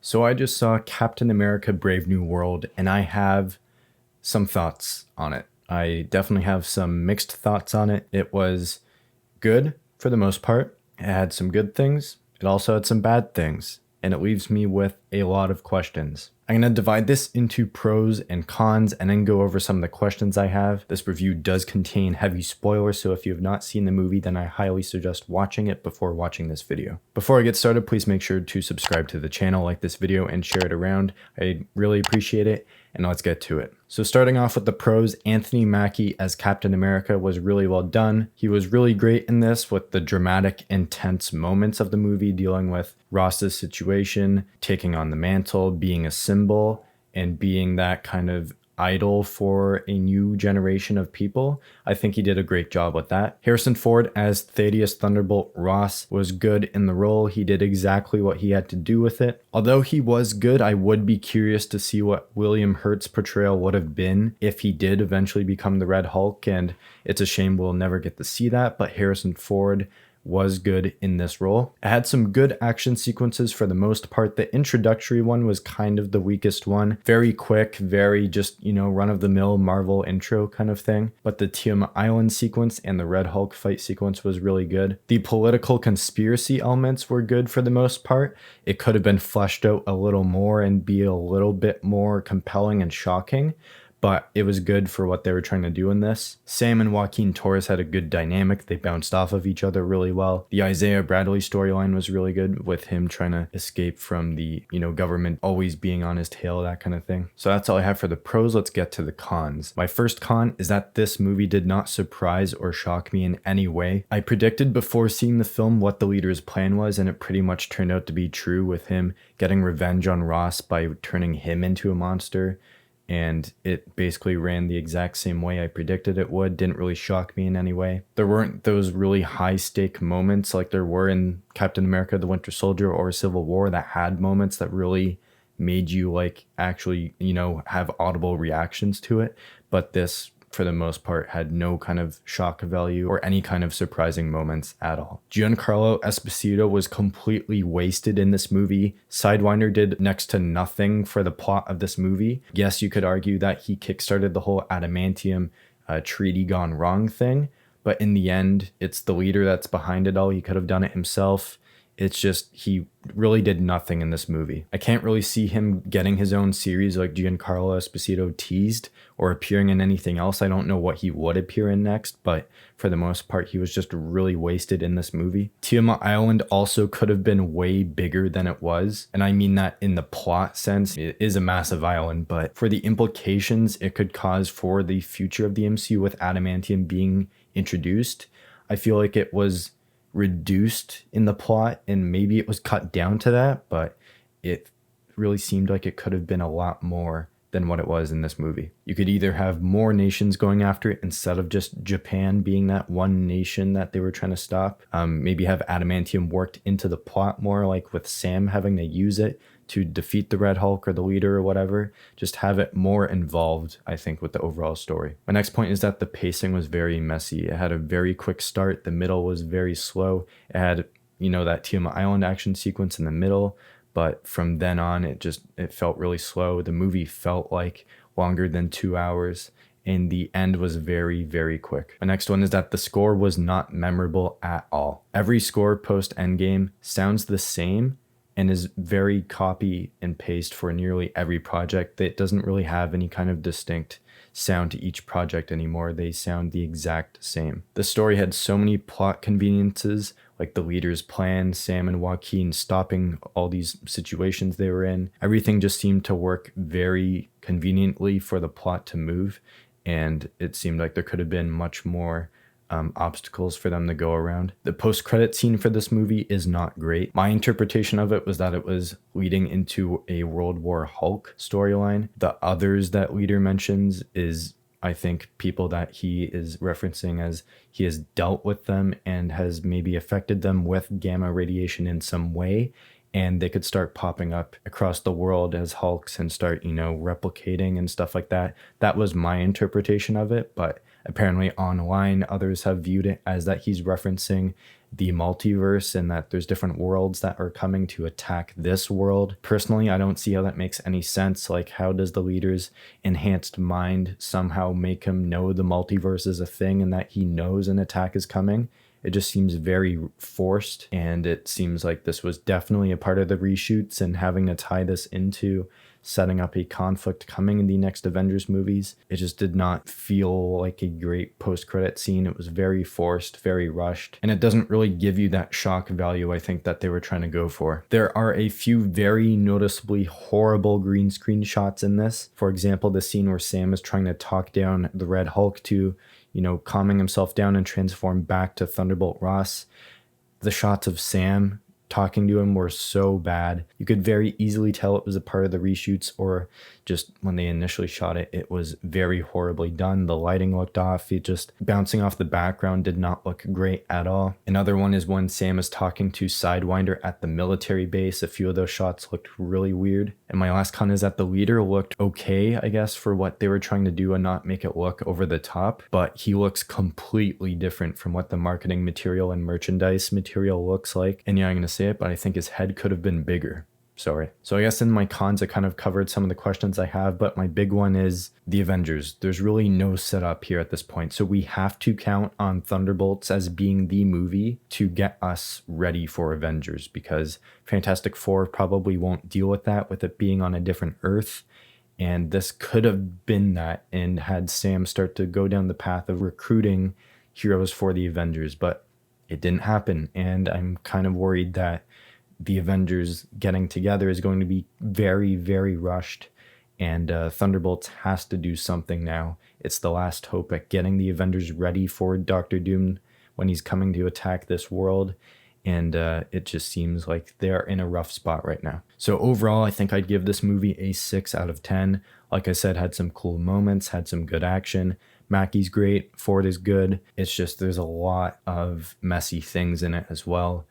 So I just saw Captain America Brave New World, and I have some thoughts on it. I definitely have some mixed thoughts on it. It was good for the most part. It had some good things. It also had some bad things. And it leaves me with a lot of questions. I'm going to divide this into pros and cons and then go over some of the questions I have. This review does contain heavy spoilers, so if you have not seen the movie, then I highly suggest watching it before watching this video. Before I get started, please make sure to subscribe to the channel, like this video, and share it around. I'd really appreciate it, and let's get to it. So starting off with the pros, Anthony Mackie as Captain America was really well done. He was really great in this with the dramatic, intense moments of the movie, dealing with Ross's situation, taking on the mantle, being a symbol, and being that kind of idol for a new generation of people. I think he did a great job with that. Harrison Ford as Thaddeus Thunderbolt Ross was good in the role. He did exactly what he had to do with it. Although he was good, I would be curious to see what William Hurt's portrayal would have been if he did eventually become the Red Hulk, and it's a shame we'll never get to see that, but Harrison Ford was good in this role. It had some good action sequences for the most part. The introductory one was kind of the weakest one. Very quick, very just, run-of-the-mill Marvel intro kind of thing. But the Tiamat Island sequence and the Red Hulk fight sequence was really good. The political conspiracy elements were good for the most part. It could have been fleshed out a little more and be a little bit more compelling and shocking, but it was good for what they were trying to do in this. Sam and Joaquin Torres had a good dynamic. They bounced off of each other really well. The Isaiah Bradley storyline was really good, with him trying to escape from the, government always being on his tail, that kind of thing. So that's all I have for the pros. Let's get to the cons. My first con is that this movie did not surprise or shock me in any way. I predicted before seeing the film what the leader's plan was, and it pretty much turned out to be true, with him getting revenge on Ross by turning him into a monster. And it basically ran the exact same way I predicted it would. Didn't really shock me in any way. There weren't those really high stake moments like there were in Captain America: The Winter Soldier or Civil War that had moments that really made you actually, have audible reactions to it. But this, for the most part, had no kind of shock value or any kind of surprising moments at all. Giancarlo Esposito was completely wasted in this movie. Sidewinder did next to nothing for the plot of this movie. Yes, you could argue that he kickstarted the whole adamantium treaty gone wrong thing, but in the end, it's the leader that's behind it all. He could have done it himself. It's just, he really did nothing in this movie. I can't really see him getting his own series like Giancarlo Esposito teased, or appearing in anything else. I don't know what he would appear in next, but for the most part, he was just really wasted in this movie. Tiamat Island also could have been way bigger than it was. And I mean that in the plot sense. It is a massive island, but for the implications it could cause for the future of the MCU with adamantium being introduced, I feel like it was reduced in the plot, and maybe it was cut down to that, but it really seemed like it could have been a lot more than what it was in this movie. You could either have more nations going after it instead of just Japan being that one nation that they were trying to stop. Maybe have adamantium worked into the plot more, like with Sam having to use it to defeat the Red Hulk or the leader or whatever. Just have it more involved, I think, with the overall story. My next point is that the pacing was very messy. It had a very quick start. The middle was very slow. It had, that Tiamat Island action sequence in the middle, but from then on, it felt really slow. The movie felt like longer than 2 hours, and the end was very, very quick. My next one is that the score was not memorable at all. Every score post Endgame sounds the same and is very copy and paste for nearly every project. It doesn't really have any kind of distinct sound to each project anymore. They sound the exact same. The story had so many plot conveniences, like the leader's plan, Sam and Joaquin stopping all these situations they were in. Everything just seemed to work very conveniently for the plot to move, and it seemed like there could have been much more obstacles for them to go around. The post-credit scene for this movie is not great. My interpretation of it was that it was leading into a World War Hulk storyline. The others that leader mentions is, I think, people that he is referencing as he has dealt with them and has maybe affected them with gamma radiation in some way, and they could start popping up across the world as Hulks and start, replicating and stuff like that. That was my interpretation of it, but apparently online others have viewed it as that he's referencing the multiverse and that there's different worlds that are coming to attack this world. Personally, I don't see how that makes any sense. Like, how does the leader's enhanced mind somehow make him know the multiverse is a thing and that he knows an attack is coming? It just seems very forced, and it seems like this was definitely a part of the reshoots, and having to tie this into setting up a conflict coming in the next Avengers movies, it just did not feel like a great post-credit scene. It was very forced, very rushed, and it doesn't really give you that shock value I think that they were trying to go for. There are a few very noticeably horrible green screen shots in this. For example, the scene where Sam is trying to talk down the Red Hulk to, calming himself down and transform back to Thunderbolt Ross. The shots of Sam talking to him were so bad. You could very easily tell it was a part of the reshoots, or just when they initially shot it, it was very horribly done. The lighting looked off. It just bouncing off the background did not look great at all. Another one is when Sam is talking to Sidewinder at the military base. A few of those shots looked really weird. And my last con is that the leader looked okay, I guess, for what they were trying to do and not make it look over the top, but he looks completely different from what the marketing material and merchandise material looks like. And yeah, I'm gonna say it, but I think his head could have been bigger. Sorry. So I guess in my cons, I kind of covered some of the questions I have, but my big one is the Avengers. There's really no setup here at this point. So we have to count on Thunderbolts as being the movie to get us ready for Avengers, because Fantastic Four probably won't deal with that, with it being on a different Earth. And this could have been that, and had Sam start to go down the path of recruiting heroes for the Avengers, but it didn't happen. And I'm kind of worried that the Avengers getting together is going to be very, very rushed, and Thunderbolts has to do something now. It's the last hope at getting the Avengers ready for Doctor Doom when he's coming to attack this world, and it just seems like they're in a rough spot right now. So overall, I think I'd give this movie a 6 out of 10. Like I said, had some cool moments, had some good action. Mackey's great, Ford is good. It's just there's a lot of messy things in it as well.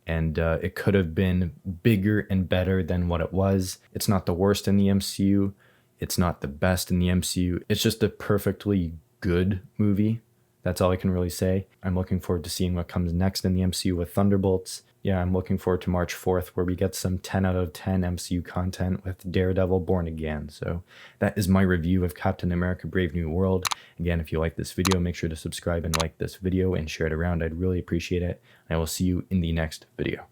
And it could have been bigger and better than what it was. It's not the worst in the MCU. It's not the best in the MCU. It's just a perfectly good movie. That's all I can really say. I'm looking forward to seeing what comes next in the MCU with Thunderbolts. Yeah, I'm looking forward to March 4th, where we get some 10 out of 10 MCU content with Daredevil Born Again. So that is my review of Captain America Brave New World. Again, if you like this video, make sure to subscribe and like this video and share it around. I'd really appreciate it. I will see you in the next video.